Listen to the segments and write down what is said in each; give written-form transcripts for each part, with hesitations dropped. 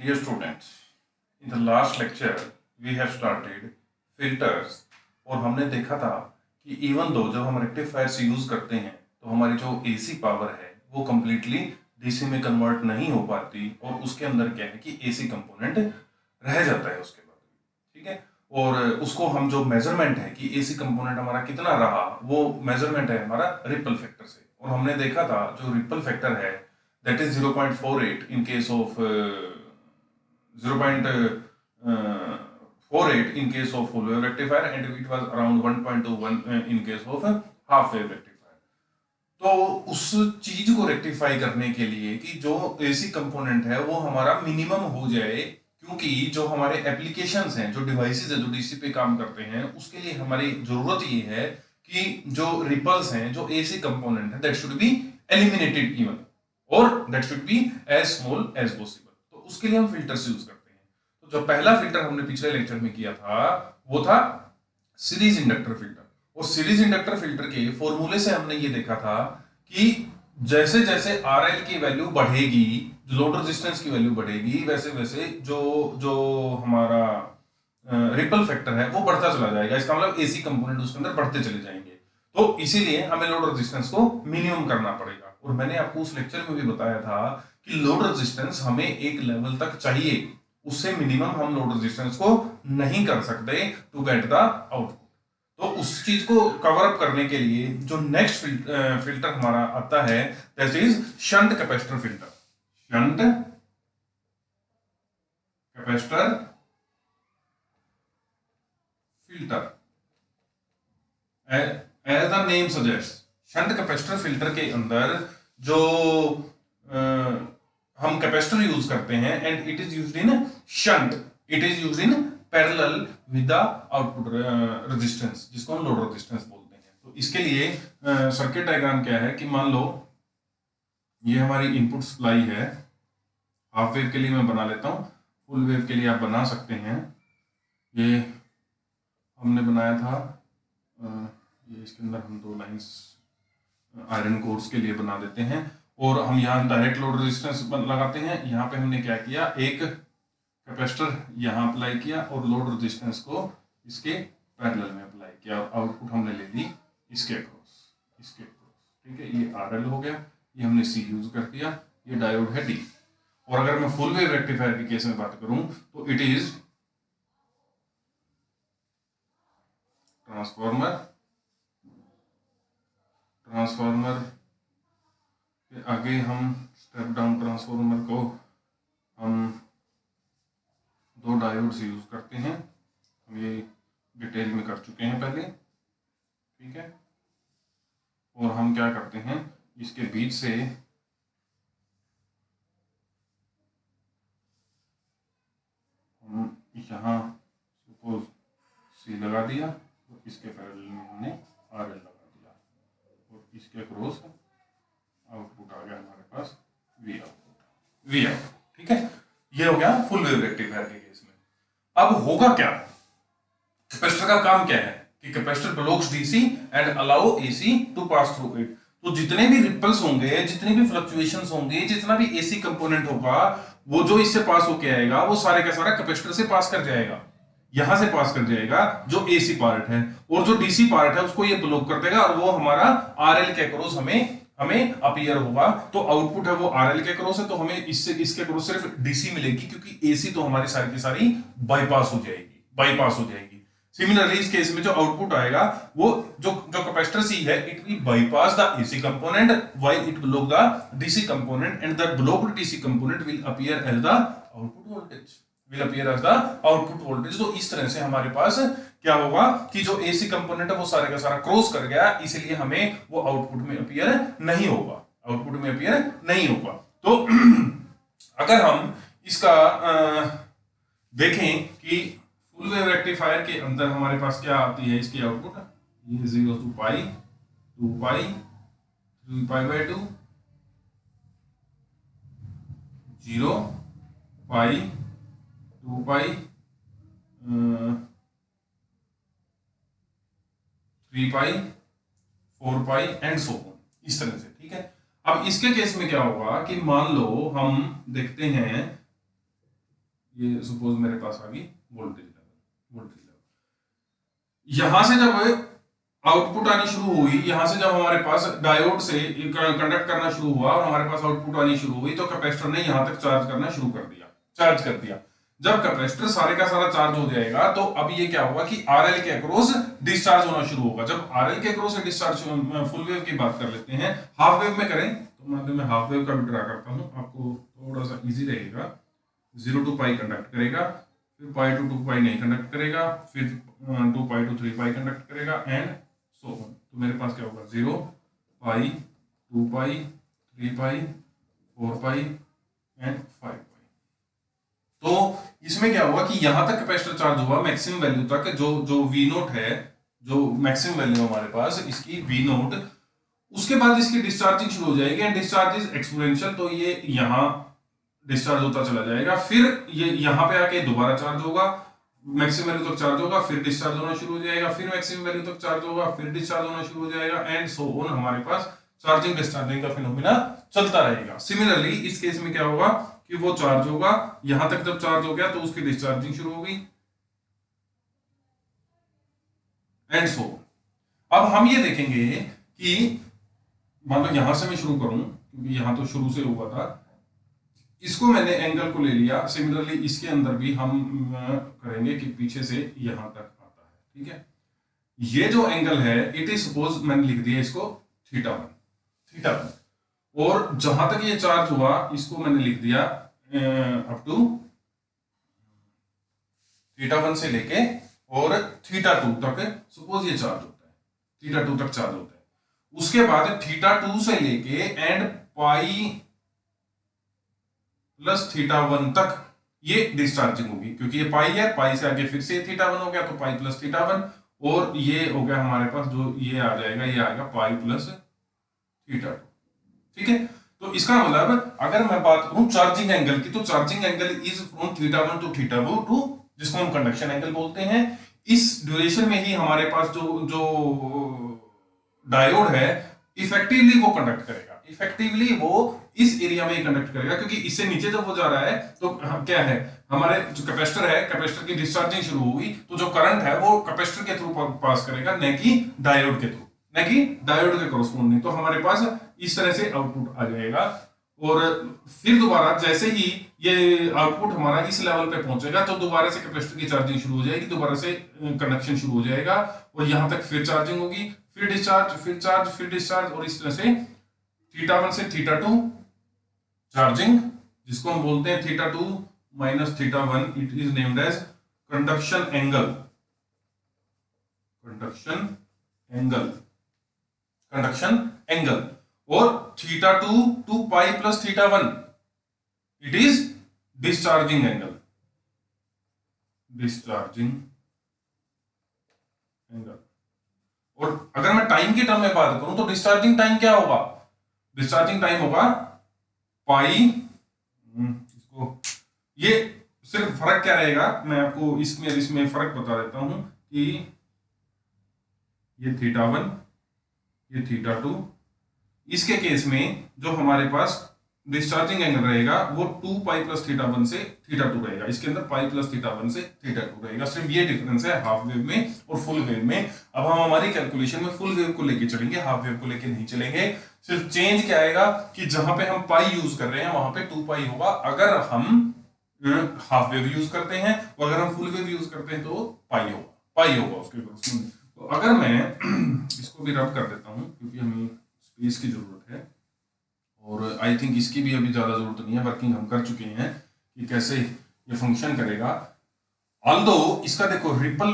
Dear students, in the last lecture we have started filters और हमने देखा था कि इवन दो जब हम रेक्टिफायर्स यूज करते हैं तो हमारी जो एसी पावर है वो कम्प्लीटली डीसी में कन्वर्ट नहीं हो पाती और उसके अंदर क्या है कि एसी कंपोनेंट रह जाता है उसके बाद, ठीक है। और उसको हम जो मेजरमेंट है कि एसी कंपोनेंट हमारा कितना रहा वो मेजरमेंट है हमारा रिपल फैक्टर से। और हमने देखा था जो रिपल फैक्टर है that is 0.48 in case of 0.48 in case of full wave rectifier and it was around 1.21 in case of half wave rectifier। तो उस चीज को रेक्टिफाई करने के लिए कि जो एसी कंपोनेंट है वो हमारा मिनिमम हो जाए, क्योंकि जो हमारे एप्लीकेशंस हैं, जो डिवाइसेस हैं जो डीसी पे काम करते हैं, उसके लिए हमारी जरूरत ये है कि जो रिपल्स हैं, जो एसी कंपोनेंट है, that should be eliminated even और that should be as small as possible. तो उसके लिए हम फिल्टर्स यूज करते हैं। तो जो पहला फिल्टर हमने पिछले लेक्चर में किया था वो था सीरीज इंडक्टर फिल्टर। और सीरीज इंडक्टर फिल्टर के फॉर्मूले से हमने ये देखा था कि जैसे जैसे आरएल की वैल्यू बढ़ेगी, जो लोड रेजिस्टेंस की वैल्यू बढ़ेगी, वैसे वैसे जो जो हमारा रिपल फैक्टर है वो बढ़ता चला जाएगा। इसका मतलब एसी कंपोनेंट उसके अंदर बढ़ते चले जाएंगे। तो इसीलिए हमें लोड रेजिस्टेंस को मिनिमम करना पड़ेगा। और मैंने आपको उस लेक्चर में भी बताया था कि लोड रेजिस्टेंस हमें एक लेवल तक चाहिए, उससे मिनिमम हम लोड रेजिस्टेंस को नहीं कर सकते टू गेट द आउटपुट। तो उस चीज को कवर अप करने के लिए जो नेक्स्ट फिल्टर हमारा आता है that is shunt capacitor filter. Shunt capacitor filter as the name suggest, shunt capacitor filter के अंदर जो हम कैपेसिटर यूज करते हैं and it is used in shunt, it is used in parallel with the output resistance, जिसको हम load resistance बोलते हैं। तो इसके लिए सर्किट डायग्राम क्या है कि मान लो ये हमारी इनपुट सप्लाई है, हाफ वेव के लिए मैं बना लेता हूँ, फुल वेव के लिए आप बना सकते हैं। ये हमने बनाया था, ये इसके अंदर हम दो लाइंस आयरन कोर्स के लिए बना देते हैं और हम यहाँ डायरेक्ट लोड रेजिस्टेंस लगाते हैं। यहाँ पे हमने क्या किया, एक कैपेसिटर यहाँ अप्लाई किया और लोड रेजिस्टेंस को इसके पैरेलल में अप्लाई किया। आउटपुट हमने ले ली इसके अक्रॉस, इसके अक्रॉस, ठीक है। ये आरएल हो गया, ये हमने सी यूज कर दिया, ये डायोड है डी। और अगर मैं फुल वेव रेक्टिफायर के केस में बात करूं तो इट इज ट्रांसफॉर्मर, ट्रांसफॉर्मर के आगे हम स्टेप डाउन ट्रांसफॉर्मर को हम दो डायोड्स यूज करते हैं। हम ये डिटेल में कर चुके हैं पहले, ठीक है। और हम क्या करते हैं, इसके बीच से हम यहाँ सपोज सी लगा दिया तो इसके पैरेलल में हमने आरएल लगा दिया और इसके अक्रॉस आउटपुट आ गया हमारे पास वी आउटपुट, वी आउट, ठीक है। ये हो गया फुल वेव रेक्टिफायर के केस में। अब होगा क्या, कैपेसिटर का काम क्या है कि capacitor blocks DC and allow AC to pass through it. तो जितने भी रिपल्स होंगे, जितने भी फ्लक्चुएशंस होंगे, जितना भी एसी कंपोनेंट होगा, वो जो इससे पास होके आएगा वो सारे का सारा कैपेसिटर से पास कर जाएगा, यहां से पास कर जाएगा जो एसी पार्ट है। और जो डीसी पार्ट है उसको ये ब्लॉक कर देगा और वो हमारा आरएल के अक्रॉस हमें अपीयर होगा। तो आउटपुट है वो आरएल के अक्रॉस है, तो हमें इससे इसके अक्रॉस सिर्फ डीसी मिलेगी, क्योंकि एसी तो हमारी सारी की सारी बाईपास हो जाएगी, बाईपास हो जाएगी। सिमिलरली इस केस में जो आउटपुट आएगा वो जो कैपेसिटर सी है, it will bypass the AC component while it block the DC component and the blocked DC component will appear as the output voltage, will appear as the output voltage. तो इस तरह से हमारे पास क्या होगा कि जो एसी कंपोनेंट है वो सारे का सारा क्रॉस कर गया, इसलिए हमें वो आउटपुट में अपीयर नहीं होगा, आउटपुट में अपीयर नहीं होगा। तो अगर हम इसका देखें कि फुल वेव रेक्टिफायर के अंदर हमारे पास क्या आती है इसकी आउटपुट, ये 0 to pi, 2 pi, 3 pi by 2, 0 pi, 2 pi, 3 pi, 4 pi and so on, इस तरह से, ठीक है। अब इसके केस में क्या होगा कि मान लो हम देखते हैं ये सपोज मेरे पास आ गई वोल्टेज लेवल। यहां से जब आउटपुट आनी शुरू हुई, यहां से जब हमारे पास डायोड से कंडक्ट करना शुरू हुआ और हमारे पास आउटपुट आनी शुरू हुई, तो कैपेसिटर ने यहां तक चार्ज करना शुरू कर दिया, चार्ज कर दिया। जब कैपेसिटर सारे का सारा चार्ज हो जाएगा तो अब ये क्या होगा कि आरएल के अक्रॉस डिस्चार्ज होना शुरू होगा। जब आरएल के अक्रॉस से डिस्चार्ज, फुल वेव की बात कर लेते हैं, हाफ वेव में करें तो मान लो मैं हाफ वेव का भी ड्रा करता हूं, आपको थोड़ा सा इजी रहेगा। 0 टू पाई कंडक्ट करेगा, फिर पाई टू 2 पाई नहीं कंडक्ट करेगा, फिर 2 पाई टू 3 पाई कंडक्ट करेगा एंड सो ऑन। तो मेरे पास क्या होगा 0 पाई 2 पाई 3 पाई 4 पाई एंड 5 पाई। तो इसमें क्या हुआ कि यहां तक कैपेसिटर चार्ज हुआ मैक्सिमम वैल्यू तक, जो वी नोट है, जो मैक्सिमम वैल्यू हमारे पास इसकी वी नोट। उसके बाद इसकी डिस्चार्जिंग शुरू हो जाएगी एंड डिस्चार्ज इज एक्सपोनेंशियल, तो ये यहां डिस्चार्ज होता चला जाएगा, फिर ये यहां पे आके दोबारा चार्ज होगा, मैक्सिमम वैल्यू तक चार्ज होगा, फिर डिस्चार्ज होना शुरू हो जाएगा, फिर मैक्सिमम वैल्यू तक चार्ज होगा, फिर डिस्चार्ज होना शुरू हो जाएगा एंड सो ऑन। हमारे पास चार्जिंग डिस्चार्जिंग का फिनोमेना चलता रहेगा। सिमिलरली इस केस में क्या होगा कि वो चार्ज होगा, यहां तक जब चार्ज हो गया तो उसकी डिस्चार्जिंग शुरू हो गई एंड सो। अब हम ये देखेंगे कि मान लो यहां से मैं शुरू करूं, क्योंकि यहां तो शुरू से हुआ था, इसको मैंने एंगल को ले लिया। सिमिलरली इसके अंदर भी हम करेंगे कि पीछे से यहां तक आता है, ठीक है। ये जो एंगल है इट इज सपोज मैंने लिख दिया इसको थीटा 1, और जहां तक ये चार्ज हुआ इसको मैंने लिख दिया अप टू थीटा 1 से लेके और थीटा 2 तक सपोज ये चार्ज होता है, थीटा 2 तक चार्ज होता है। उसके बाद थीटा 2 से लेके एंड पाई प्लस थीटा 1 तक ये डिस्चार्जिंग होगी, क्योंकि ये पाई है, पाई से आगे फिर से थीटा 1 हो गया तो पाई प्लस थीटा 1, और ये हो गया हमारे पास जो ये आ जाएगा, ये आएगा पाई प्लस थीटा 2, ठीक है। तो इसका मतलब अगर मैं बात करूं चार्जिंग एंगल की, तो charging angle is from theta 1 to theta 2 two, जिसको हम कंडक्शन एंगल बोलते हैं। इस ड्यूरेशन में ही हमारे पास जो जो डायोड है इफेक्टिवली वो कंडक्ट करेगा, इफेक्टिवली वो इस एरिया में ही कंडक्ट करेगा, क्योंकि इससे नीचे जब वो जा रहा है तो क्या है, हमारे जो कैपेसिटर है, कैपेसिटर की डिस्चार्जिंग शुरू हुई तो जो करंट है वो कैपेसिटर के थ्रू पास करेगा, न कि डायोड के थ्रू, न कि डायोड के कॉरस्पॉन्डिंग। तो हमारे पास इस तरह से आउटपुट आ जाएगा, और फिर दोबारा जैसे ही ये आउटपुट हमारा इस लेवल पे पहुंचेगा तो दोबारा से कैपेसिटर की चार्जिंग शुरू हो जाएगी, दोबारा से कंडक्शन शुरू हो जाएगा, और यहां तक फिर चार्जिंग होगी, फिर डिस्चार्ज, फिर चार्ज, फिर डिस्चार्ज, और इस तरह से थीटा 1 से थीटा 2 चार्जिंग, जिसको हम बोलते हैं theta 2 minus theta 1, it is named as conduction angle, conduction angle, conduction angle. और theta 2 two pi plus theta 1 it is discharging angle, discharging angle. और अगर मैं टाइम के टर्म में बात करूं तो डिस्चार्जिंग टाइम क्या होगा, डिस्चार्जिंग टाइम होगा पाई, इसको ये सिर्फ फर्क क्या रहेगा मैं आपको इसमें फर्क बता देता हूं कि ये थीटा 1 ये थीटा 2, इसके केस में जो हमारे पास डिस्चार्जिंग एंगल रहेगा वो 2 पाई प्लस थीटा 1 से थीटा 2 रहेगा, इसके अंदर पाई प्लस थीटा 1 से थीटा 2 रहेगा। सिर्फ ये डिफरेंस है हाफ वेव में और फुल वेव में। अब हम हमारी कैलकुलेशन में फुल वेव को लेके चलेंगे, हाफ वेव को लेके नहीं चलेंगे। सिर्फ चेंज क्या आएगा कि जहां पे हम पाई यूज कर रहे हैं वहां पे 2 पाई होगा अगर हम हाफ वेव यूज करते हैं, और अगर हम फुल वेव यूज करते हैं तो पाई होगा उसके ऊपर। तो अगर मैं इसको भी रब कर देता हूं क्योंकि हमें स्पेस की जरूरत है, और आई थिंक इसकी भी अभी ज्यादा जरूरत नहीं है, वर्किंग हम कर चुके हैं कि कैसे ये फंक्शन करेगा। ऑल्दो इसका देखो रिपल,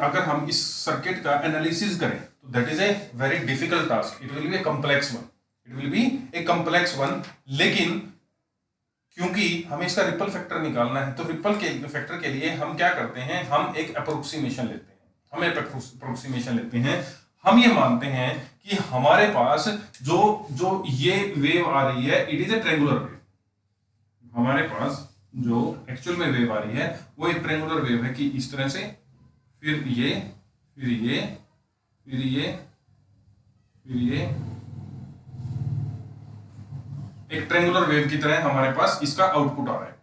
अगर हम इस सर्किट का एनालिसिस करें तो that is a very difficult task, it will B a complex one, it will B a complex one. लेकिन क्योंकि हमें इसका रिपल फैक्टर निकालना है तो रिपल के फैक्टर के लिए हम क्या करते हैं, हम एक अप्रोक्सीमेशन लेते हैं, हम एक अप्रोक्सीमेशन लेते हैं। हम ये मानते हैं कि हमारे पास जो जो ये वेव आ रही है it is a triangular wave, हमारे पास जो एक्चुअल में वेव आ रही है वो एक ट्रायंगुलर वेव है कि इस तरह से, फिर ये, फिर ये, फिर ये, फिर ये, एक ट्रायंगुलर वेव की तरह हमारे पास इसका आउटपुट आ रहा है,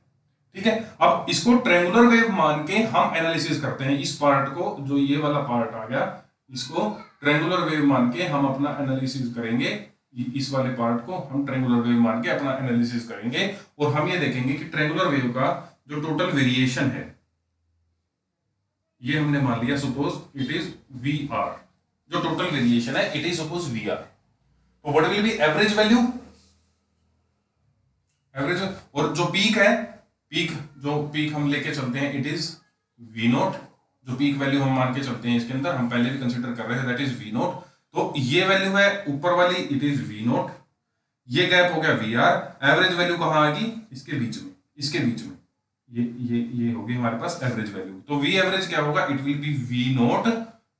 ठीक है, अब इसको ट्रेंगुलर वेव मान के हम एनालिसिस करते हैं। इस पार्ट को, जो ये वाला पार्ट आ गया, इसको ट्रेंगुलर वेव मान के हम अपना एनालिसिस करेंगे। इस वाले पार्ट को हम ट्रेंगुलर वेव मान के अपना एनालिसिस करेंगे और हम ये देखेंगे कि ट्रेंगुलर वेव का जो टोटल वेरिएशन है, ये हमने मान लिया suppose it is V R. जो टोटल वेरिएशन है it is suppose V R. तो what will be average value, average. और जो पीक है, जो पीक हम लेके चलते हैं इट इज वी नोट। जो पीक वैल्यू हम मान के चलते हैं इसके अंदर, हम पहले भी कंसीडर कर रहे थे, दैट इज वी नोट। तो ये वैल्यू है ऊपर वाली, इट इज वी नोट। ये गैप हो गया वी आर। एवरेज वैल्यू कहां आएगी, इसके बीच में, इसके बीच में ये होगी हमारे पास एवरेज वैल्यू। तो वी एवरेज क्या होगा, it will be V naught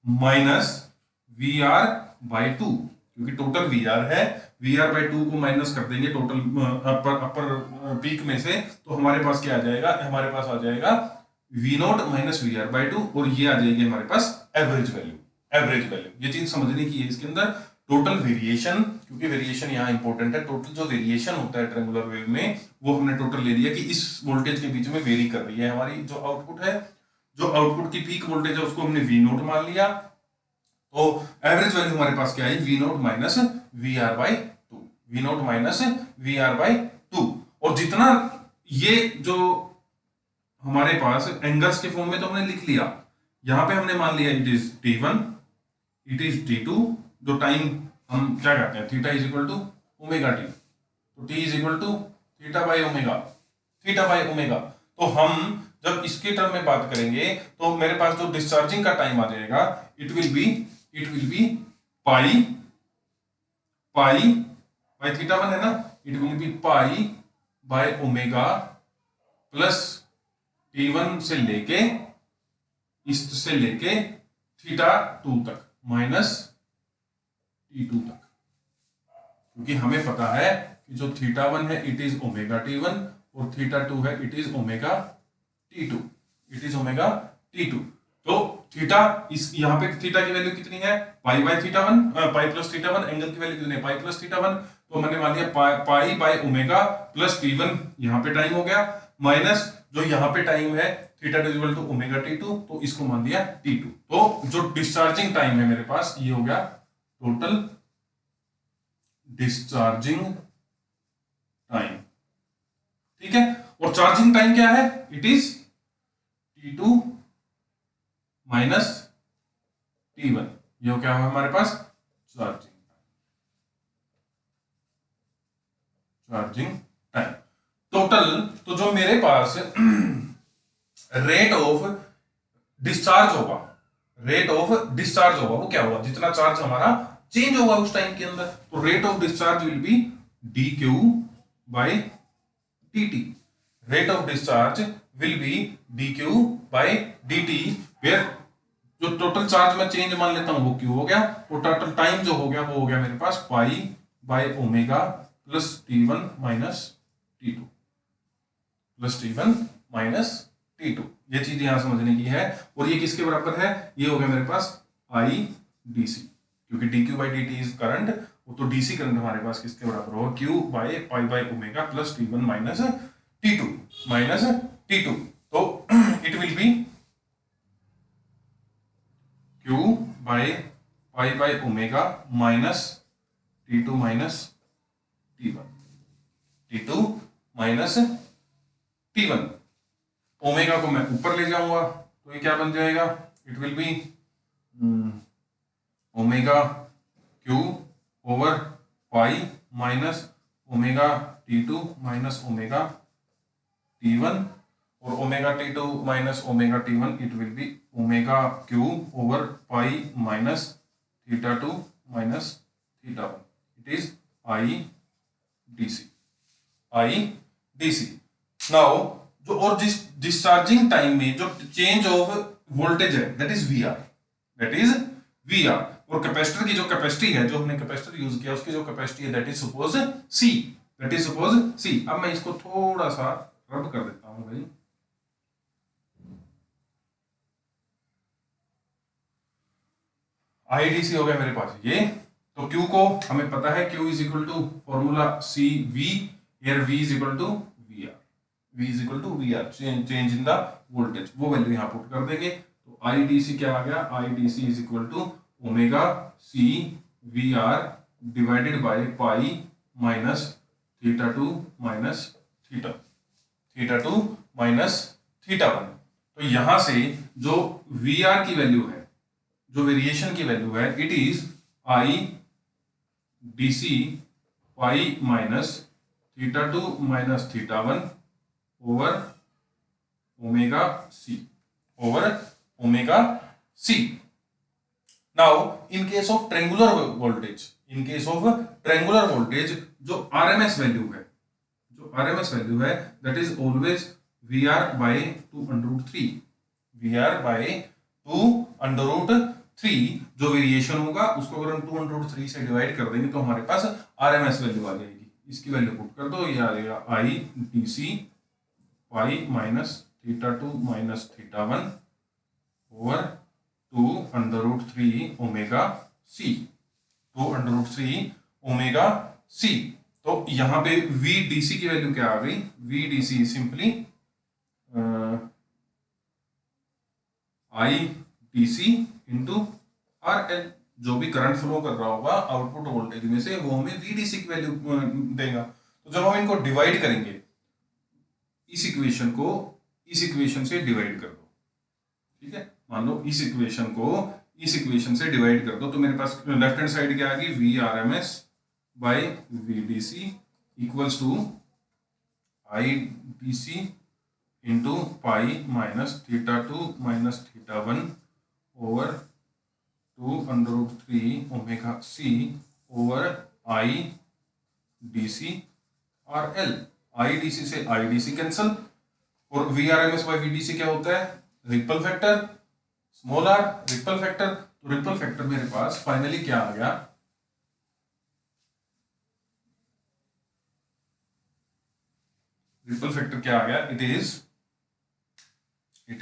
minus V R by 2, क्योंकि टोटल वी आर है, वी आर बाई 2 को माइनस कर देंगे टोटल अपर पीक में से, तो हमारे पास क्या आ जाएगा, हमारे पास आ जाएगा V naught minus V R by 2, और ये आ जाएगी हमारे पास एवरेज वैल्यू। एवरेज वैल्यू, ये चीज समझने की है इसके अंदर। टोटल वेरिएशन, क्योंकि वेरिएशन यहाँ इंपॉर्टेंट है, टोटल जो वेरिएशन होता है ट्रेंगुलर वेव में, वो हमने टोटल ले लिया कि इस वोल्टेज के बीच में वेरी कर रही है हमारी जो आउटपुट है। जो आउटपुट की पीक वोल्टेज है उसको हमने वी नोट मान लिया। तो एवरेज वैल्यू हमारे पास क्या है, V naught minus V R by 2, V naught minus V R by 2। और जितना ये जो हमारे पास एंगल्स के फॉर्म में तो हमने लिख लिया, यहां पे हमने मान लिया it is T1, it is T2। जो टाइम हम क्या कहते हैं, theta is equal to omega T, तो T is equal to theta by omega, theta by omega. तो हम जब इसके टर्म में बात करेंगे तो मेरे पास जो डिस्चार्जिंग का टाइम आ जाएगा, it will B pi by theta 1 है ना, it will B pi by omega plus T1 से लेके थीटा 2 तक माइनस T2 तक, क्योंकि हमें पता है कि जो थीटा 1 है इट इज ओमेगा T1 और थीटा 2 है it is omega T2, it is omega T2। तो थीटा, इस यहाँ पे थीटा की वैल्यू कितनी है, pi by theta 1, pi plus theta 1। Angle की वैल्यू कितनी है, पाई प्लस थीटा 1। तो मैंने मान लिया पाई बाय ओमेगा प्लस T1, यहाँ पे टाइम हो गया, माइनस जो यहाँ पे टाइम है theta two equal to omega T2, तो इसको मान दिया T2। तो जो डिस्चार्जिंग टाइम है मेरे पास, ये हो गया टोटल डिस्चार्जिंग टाइम, ठीक है। और चार्जिंग टाइम क्या है, it is T2 minus T1। ये क्या हुआ हमारे पास, चार्जिंग टाइम टोटल। तो जो मेरे पास रेट ऑफ डिस्चार्ज होगा, वो क्या होगा, जितना चार्ज हमारा चेंज होगा उस टाइम के अंदर। तो rate of discharge will be dq by dt। Rate of discharge will be dq by dt, where जो टोटल चार्ज में चेंज मान लेता हूं वो q हो गया, और टोटल टाइम जो हो गया वो हो गया मेरे पास pi by omega plus T1 minus T2, plus T1 minus T2। ये चीज यहां समझने की है। और ये किसके बराबर है, ये हो गया मेरे पास I dc, क्योंकि dq by dt is current, तो डीसी करंट हमारे पास किसके बराबर होगा, q by pi by omega plus T1 minus T2। तो it will B q by pi by omega minus T2 minus T1 minus T1। Omega को मैं ऊपर ले जाऊंगा तो ये क्या बन जाएगा, it will B omega Q over pi minus omega T2 minus omega T1, और omega T2 minus omega T1 it will B omega Q over pi minus theta 2 minus theta 1, it is I dc। Now जो और जिस discharging time में जो change of voltage है that is V are. और capacitor की जो capacity है, जो हमने कैपेसिटर यूज किया उसकी जो कैपेसिटी है दैट इज सपोज सी। अब मैं इसको थोड़ा सा रब कर देता हूं भाई, IDC हो गया मेरे पास ये। तो Q को हमें पता है Q is equal to formula CV, here V is equal to V is equal to V R, change in the voltage, वो वैल्यू यहाँ पुट कर देंगे। तो आई डी सी क्या आ गया, I D C is equal to omega C V R divided by pi minus theta two minus theta two minus theta one. तो यहां से जो वी आर की वैल्यू है, जो वेरिएशन की वैल्यू है, it is I D C pi minus theta two minus theta one over omega C, over omega C. Now in case of triangular voltage, in case of triangular voltage जो RMS value है, जो RMS value है that is always V R by 2√3, V R by 2√3। जो variation होगा उसको अगर हम 2√3 से डिवाइड कर देंगे तो हमारे पास आरएमएस वैल्यू आ जाएगी। इसकी वैल्यू पुट कर दो, ये आ जाएगा I D C pi minus theta two minus theta one over 2√3 omega C, 2√3 omega C. तो यहां पे वी डी सी की वैल्यू क्या आ गई, V D C simply I D C into R L, जो भी करंट फ्लो कर रहा होगा आउटपुट वोल्टेज में से वो हमें वीडीसी की वैल्यू देगा। तो जब हम इनको डिवाइड करेंगे, इस इक्वेशन को इस इक्वेशन से डिवाइड कर दो, ठीक है, मान लो इस इक्वेशन को इस इक्वेशन से डिवाइड कर दो, तो मेरे पास लेफ्ट हैंड साइड क्या आ गई, V R M S by V D C equals to I D C into pi minus theta two minus theta one over 2√3 omega C over I D C R L. I D C से I D C cancel, और V R M S by V D C क्या होता है, ripple factor, small R ripple factor. तो ripple factor मेरे पास finally क्या आ गया, रिपल फैक्टर क्या आ गया, it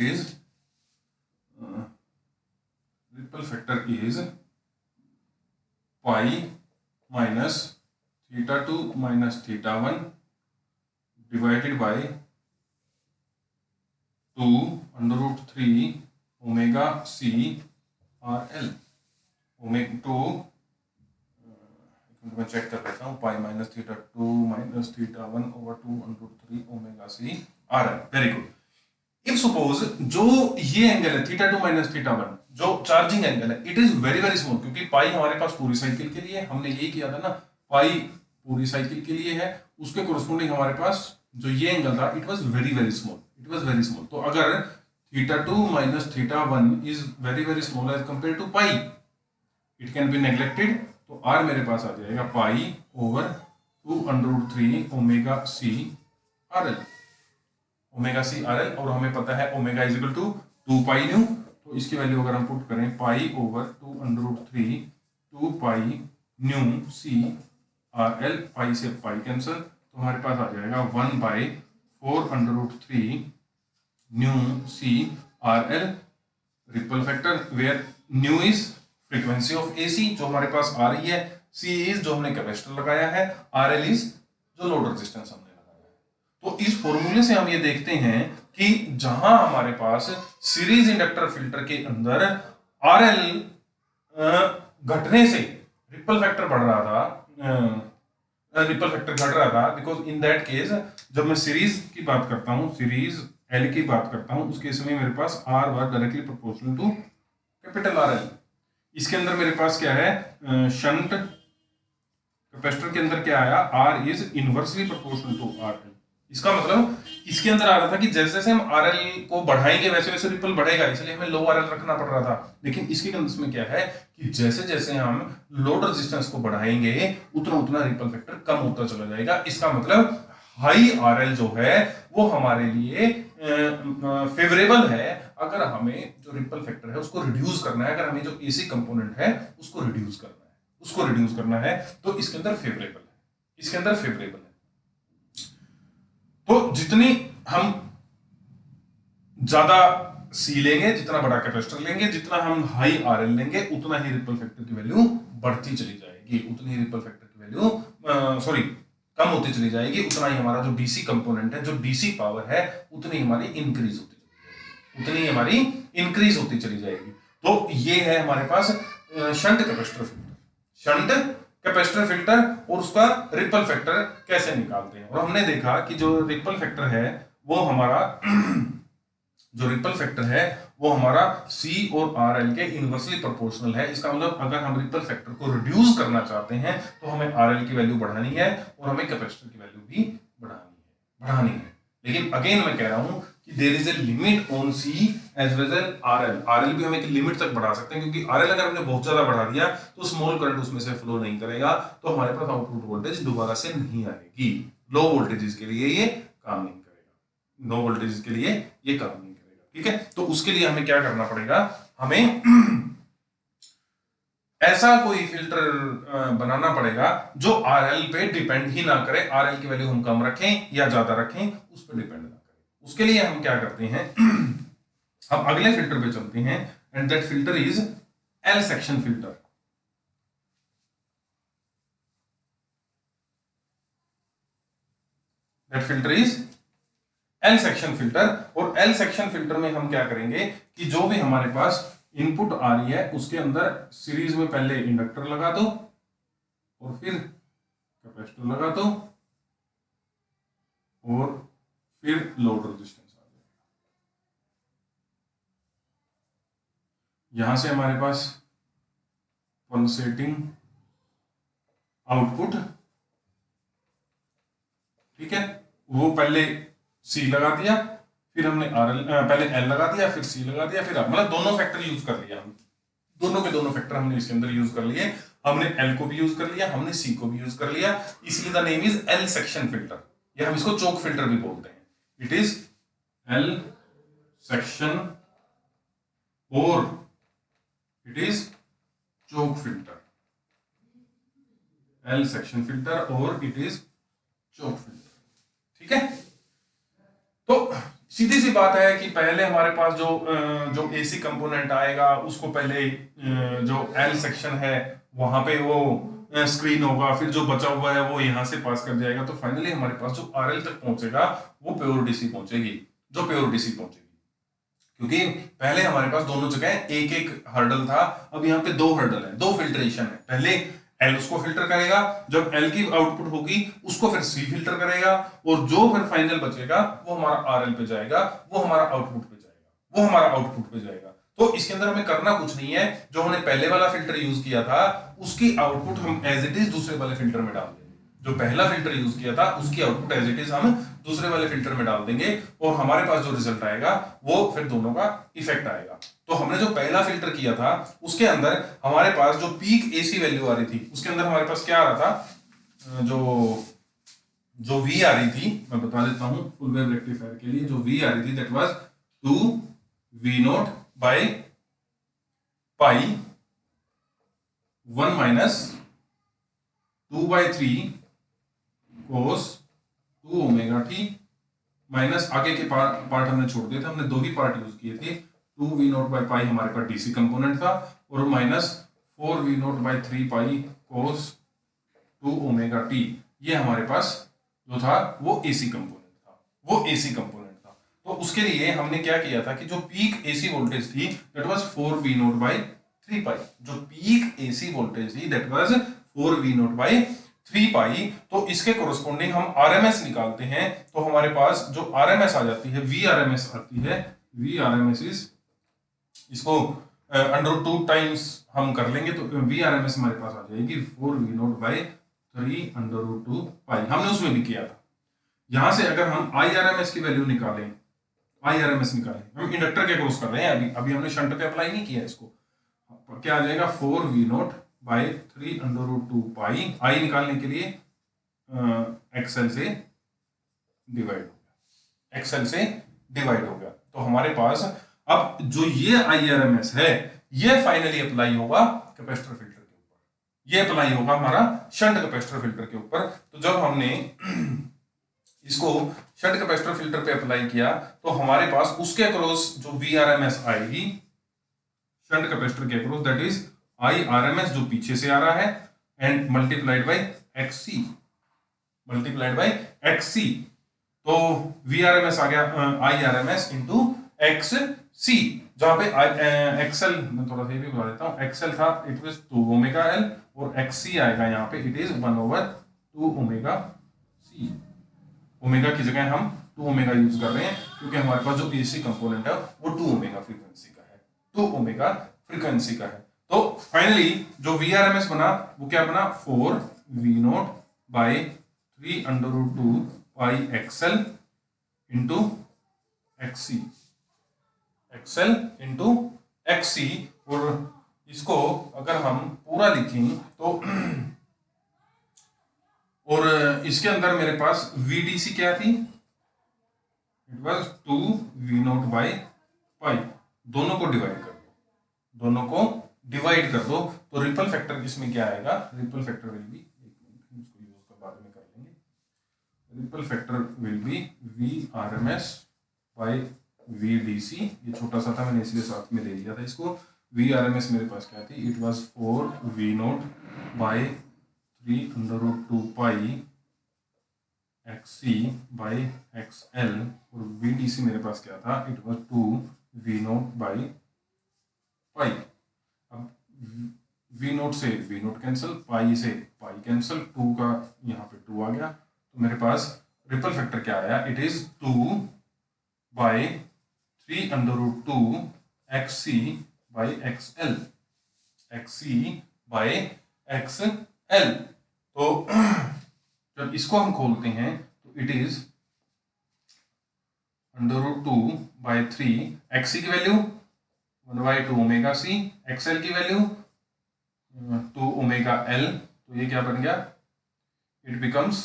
is ripple factor is pi minus theta two minus theta one divided by 2√3 omega C R L. Omega two मैं चेक कर लेता हूँ, pi minus theta two minus theta one over 2√3 omega C R L. Very good. If suppose जो ये angle है theta two minus theta one, जो charging angle है, it is very very small, क्योंकि पाई हमारे पास पूरी साइकिल के लिए, हमने यही किया था ना, पाई पूरी साइकिल के लिए है, उसके कोरस्पोंडिंग हमारे पास जो ये एंगल था it was very very small, it was very small. तो अगर theta two minus theta one is very very small as compare to pi, it can be neglected. तो आर मेरे पास आ जाएगा pi over 2√3 omega C R L, omega C R L, और हमें पता है omega is equal to 2 pi nu. तो इसकी वैल्यू अगर हम पुट करें, pi over 2√3 2 pi nu C R L, pi से पाई कैंसल, तो हमारे पास आ जाएगा 1/4√3 nu C R L ripple factor, where nu is frequency of AC जो हमारे पास आ रही है, सी इज जो हमने कैपेसिटर लगाया है, आर एल इज जो लोड रेजिस्टेंस हमने लगाया है। तो इस फॉर्मूले से हम ये देखते हैं कि जहां हमारे पास सीरीज इंडक्टर फिल्टर के अंदर आर एल घटने से रिपल फैक्टर बढ़ रहा था, रिपल फैक्टर घट रहा था, बिकॉज इन दैट केस जब मैं सीरीज की बात करता हूं, सीरीज एल की बात करता हूं, उस केस में मेरे पास R was directly proportional to capital R L. इसके अंदर मेरे पास क्या है, शंट कैपेसिटर के अंदर क्या आया, R is inversely proportional to R L. इसका मतलब इसके अंदर आ रहा था कि जैसे जैसे हम आर एल को बढ़ाएंगे वैसे वैसे रिपल बढ़ेगा, इसलिए हमें लो आर एल रखना पड़ रहा था। लेकिन इसके केस में क्या है कि जैसे जैसे हम लोड रेजिस्टेंस को बढ़ाएंगे उतना उतना रिपल फैक्टर कम होता चला जाएगा। इसका मतलब हाई आर एल जो है वो हमारे लिए फेवरेबल है अगर हमें जो रिपल फैक्टर है उसको रिड्यूस करना है, अगर हमें जो एसी कंपोनेंट है उसको रिड्यूस करना है, तो इसके अंदर फेवरेबल है, इसके अंदर फेवरेबल है। तो जितनी हम ज्यादा सी लेंगे, जितना बड़ा कैपेसिटर लेंगे, जितना हम हाई आर एल लेंगे, उतना ही रिपल फैक्टर की वैल्यू बढ़ती चली जाएगी, उतनी ही रिपल फैक्टर की वैल्यू कम होती चली जाएगी, उतना ही हमारा जो डीसी कंपोनेंट है, जो डीसी पावर है, उतनी हमारी इंक्रीज होती चली जाएगी, उतनी हमारी इंक्रीज होती चली जाएगी। तो ये है हमारे पास shunt capacitor filter. Shunt capacitor filter और उसका रिपल फैक्टर कैसे निकालते हैं। और हमने देखा कि जो रिपल फैक्टर है वो हमारा जो रिपल फैक्टर है वो हमारा C और RL के इनवर्सली प्रोपोर्शनल है। इसका मतलब अगर हम रिपल फैक्टर को रिड्यूस करना चाहते हैं तो हमें RL की वैल्यू बढ़ानी है और हमें कैपेसिटर की वैल्यू भी बढ़ानी है। लेकिन अगेन मैं कह रहा हूं कि there is a limit on C as well as RL भी हम एक लिमिट तक बढ़ा सकते हैं, क्योंकि RL अगर हमने बहुत ज्यादा बढ़ा दिया तो स्मॉल करंट उसमें से फ्लो नहीं करेगा, तो हमारे पास आउटपुट वोल्टेज दोबारा से नहीं आएगी। लो वोल्टेजेस के लिए ये काम नहीं करेगा, लो वोल्टेजेस के लिए ये काम नहीं, ठीक है। तो उसके लिए हमें क्या करना पड़ेगा, हमें ऐसा कोई फिल्टर बनाना पड़ेगा जो RL पे डिपेंड ही ना करे, RL की वैल्यू हम कम रखें या ज्यादा रखें उस पर डिपेंड ना करे। उसके लिए हम क्या करते हैं हम अगले फिल्टर पे चलते हैं, and that filter is L section filter. That filter is L section filter. और एल सेक्शन फिल्टर में हम क्या करेंगे कि जो भी हमारे पास इनपुट आ रही है उसके अंदर सीरीज में पहले इंडक्टर लगा दो और फिर कैपेसिटर लगा दो और फिर लोड रेजिस्टेंस आ जाएगा। यहां से हमारे पास पल्सेटिंग आउटपुट, ठीक है, वो पहले C लगा दिया, फिर हमने पहले L लगा दिया, फिर C लगा दिया, फिर मतलब दोनों फैक्टर यूज कर लिया, हम दोनों के दोनों फैक्टर हमने इसके अंदर यूज कर लिए। हमने L को भी यूज कर लिया, हमने C को भी यूज कर लिया, इसलिए the name is L section filter, या हम इसको चोक फिल्टर भी बोलते हैं। इट इज L सेक्शन और it is choke filter, L section filter और इट इज चोक फिल्टर, ठीक है। तो सीधी सी बात है कि पहले हमारे पास जो एसी कंपोनेंट आएगा उसको पहले जो एल सेक्शन है वहां पे वो स्क्रीन होगा, फिर जो बचा हुआ है वो यहां से पास कर जाएगा, तो फाइनली हमारे पास जो आरएल तक पहुंचेगा वो प्योर डीसी पहुंचेगी, जो प्योर डीसी पहुंचेगी। क्योंकि पहले हमारे पास दोनों जगह एक एक हर्डल था, अब यहाँ पे दो हर्डल है, दो फिल्ट्रेशन है। पहले एल उसको फिल्टर करेगा, जब एल की आउटपुट होगी उसको फिर सी फिल्टर करेगा, और जो फिर फाइनल बचेगा वो हमारा आरएल पे जाएगा, वो हमारा आउटपुट पे जाएगा, वो हमारा आउटपुट पे जाएगा। तो इसके अंदर हमें करना कुछ नहीं है, जो हमने पहले वाला फिल्टर यूज किया था उसकी आउटपुट हम एज इट इज दूसरे वाले फिल्टर में डाल देंगे। जो पहला फिल्टर यूज किया था उसकी आउटपुट एज इट इज हम दूसरे वाले फिल्टर में डाल देंगे, और हमारे पास जो रिजल्ट आएगा वो फिर दोनों का इफेक्ट आएगा। तो हमने जो पहला फिल्टर किया था उसके अंदर हमारे पास जो पीक एसी वैल्यू आ रही थी उसके अंदर हमारे पास क्या आ रहा था, जो V आ रही थी, मैं बता देता हूं फुल वेव रेक्टिफायर के लिए, जो V आ रही थी that was 2V0 by pi 1 minus 2/3 cos 2 omega T, minus आगे के पार्ट हमने छोड़ दिए थे, हमने दो ही पार्ट यूज किए थे। 2V0 बाई पाई हमारे पास डीसी कंपोनेंट था, और minus 4V0 by 3 pi cos 2 omega T, ये हमारे पास जो था वो एसी कंपोनेंट था, वो एसी कंपोनेंट था। तो उसके लिए हमने क्या किया था कि जो पीक एसी वोल्टेज थी दैट वाज 4V0 बाई 3 पाई, जो पीक एसी वोल्टेज थी दैट वाज 4V0 बाई 3 पाई। तो इसके कोरस्पोंडिंग हम आरएमएस निकालते हैं, तो हमारे पास जो आरएमएस आ जाती है वी आरएमएस आती है, वी आरएमएस इज, इसको √2 टाइम्स हम कर लेंगे तो वी आरएमएस हमारे पास आ जाएगी 4V0 बाई 3 √2 पाई। हमने उसमें भी किया था। यहां से अगर हम आई आरएमएस की वैल्यू निकालें, आई आरएमएस निकालें, हम इंडक्टर के क्रॉस कर रहे हैं, अभी हमने शंट पे अप्लाई नहीं किया इसको, क्या आ जाएगा 4V0 बाई 3 √2 पाई, आई निकालने के लिए एक्सएल से डिवाइड हो गया, एक्सएल से डिवाइड हो गया। तो हमारे पास अब जो ये आईआरएमएस है ये फाइनली अप्लाई होगा कैपेसिटर फिल्टर के ऊपर, ये अप्लाई होगा हमारा शंट कैपेसिटर फिल्टर के ऊपर। तो जब हमने इसको शंट कैपेसिटर फिल्टर पे अप्लाई किया तो हमारे पास उसके अक्रॉस जो वीआरएमएस आएगी शंट कैपेसिटर के across, that is I RMS जो पीछे से आ रहा है, and multiplied by XC, multiplied by X C. तो वी आर एम एस आ गया I R M S into X C, जहां पे एक्सएल मैं थोड़ा सा भी बता देता हूं, एक्सएल था इट वाज 2 ओमेगा एल और एक्स सी आएगा यहाँ पे it is 1/2 omega C. Omega की जगह हम 2 ओमेगा यूज कर रहे हैं क्योंकि हमारे पास जो एसी कंपोनेंट है वो 2 ओमेगा फ्रीक्वेंसी का है, 2 ओमेगा फ्रीक्वेंसी का है। तो फाइनली जो वी आर एम एस बना वो क्या बना 4 V naught by 3/2 pi XL into XC, XL into XC. और इसको अगर हम पूरा लिखें तो और इसके अंदर मेरे पास वीडीसी क्या थी, it was 2 V naught by pi, दोनों को डिवाइड कर दो, दोनों को डिवाइड कर दो तो रिपल फैक्टर किसमें क्या आएगा, रिपल फैक्टर विल बी, एक मिनट इसको यूज कर बाद में कर लेंगे, ripple factor will be V R M S by V D C. ये छोटा सा था मैंने इसलिए साथ में ले लिया था इसको। वी आर एम एस मेरे पास क्या थी, it was 4 V naught by 3/2 pi X C by X L, और वी डी सी मेरे पास क्या था, it was 2 V naught by pi. अब वी नोट से वी नोट कैंसिल, पाई से पाई कैंसिल, 2 का यहाँ पे 2 आ गया, तो मेरे पास रिपल फैक्टर क्या आया, it is 2 by 3/2 X C by X L, X C by X L. तो जब इसको हम खोलते हैं तो it is √2 by 3, X C की वैल्यू 1/2 ओमेगा सी, एक्सएल की वैल्यू 2 ओमेगा एल, तो ये क्या बन गया, it becomes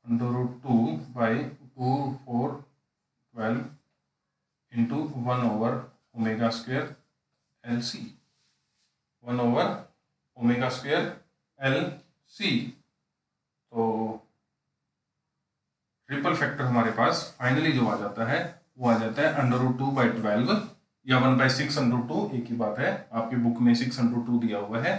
√2 by 2 4 12 into omega square L C, omega square L C. तो ट्रिपल फैक्टर हमारे पास फाइनली जो आ जाता है वो आ जाता है √2 बाई 12 या 1/6/2, एक ही बात है, आपकी बुक में 6/2 दिया हुआ है,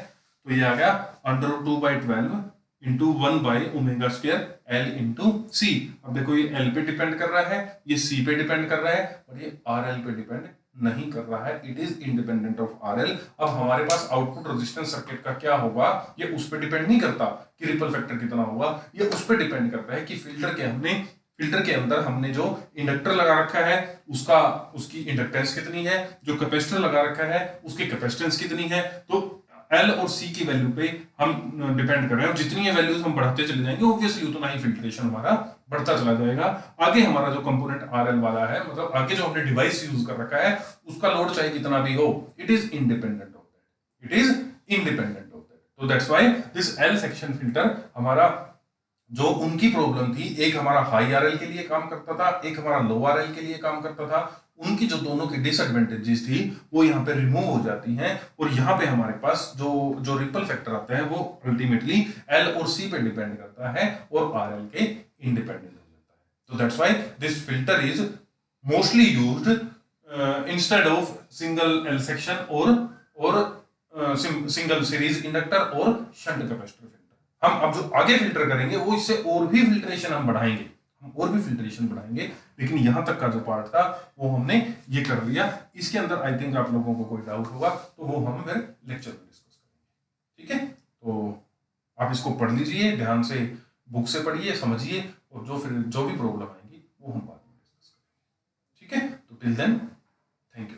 तो ये आ गया √2 by 12 into omega square L into C. अब देखो ये एल पे डिपेंड कर रहा है, ये सी पे डिपेंड कर रहा है, और ये आर एल पे डिपेंड नहीं कर रहा है, it is independent of R L. अब हमारे पास आउटपुट रेजिस्टेंस सर्किट का क्या होगा, ये उस पर डिपेंड नहीं करता कि रिपल फैक्टर कितना होगा, ये उस पर डिपेंड करता है कि फिल्टर के अंदर हमने जो इंडक्टर लगा रखा है उसका उसकी इंडक्टेंस कितनी है, जो कैपेसिटर लगा रखा है उसकी कैपेसिटेंस कितनी है। तो एल और सी की वैल्यू पे हम डिपेंड कर रहे हैं, और जितनी ये वैल्यूज हम बढ़ाते चले जाएंगे ऑब्वियसली उतना ही फिल्ट्रेशन हमारा बढ़ता चला जाएगा। आगे हमारा जो कंपोनेंट आरएल वाला है, मतलब आगे जो हमने डिवाइस यूज कर रखा है उसका लोड चाहे कितना भी हो, it is independent of that, it is independent of that. तो that's why this L section filter हमारा जो उनकी प्रॉब्लम थी, एक हमारा हाई आरएल के लिए काम करता था, एक हमारा लो आरएल के लिए काम करता था, उनकी जो दोनों की डिसएडवांटेजेस थी वो यहाँ पे रिमूव हो जाती हैं, और यहाँ पे हमारे पास जो जो रिपल फैक्टर आता है वो अल्टीमेटली एल और सी पे डिपेंड करता है और आरएल के इंडिपेंडेंट हो जाता है। तो that's why this filter is mostly used instead of single L section और सिंगल सीरीज इंडक्टर और शंट कैपेसिटर फिल्टर। हम अब जो आगे फिल्टर करेंगे वो इससे और भी फिल्ट्रेशन हम बढ़ाएंगे, और भी फिल्ट्रेशन बढ़ाएंगे, लेकिन यहां तक का जो पार्ट था वो हमने ये कर लिया। इसके अंदर आई थिंक आप लोगों को कोई डाउट होगा तो वो हम फिर लेक्चर में डिस्कस करेंगे, ठीक है। तो आप इसको पढ़ लीजिए ध्यान से, बुक से पढ़िए, समझिए, और जो फिर जो भी प्रॉब्लम आएगी वो हम बाद में डिस्कस करेंगे, ठीक है। तो टिल देन थैंक यू।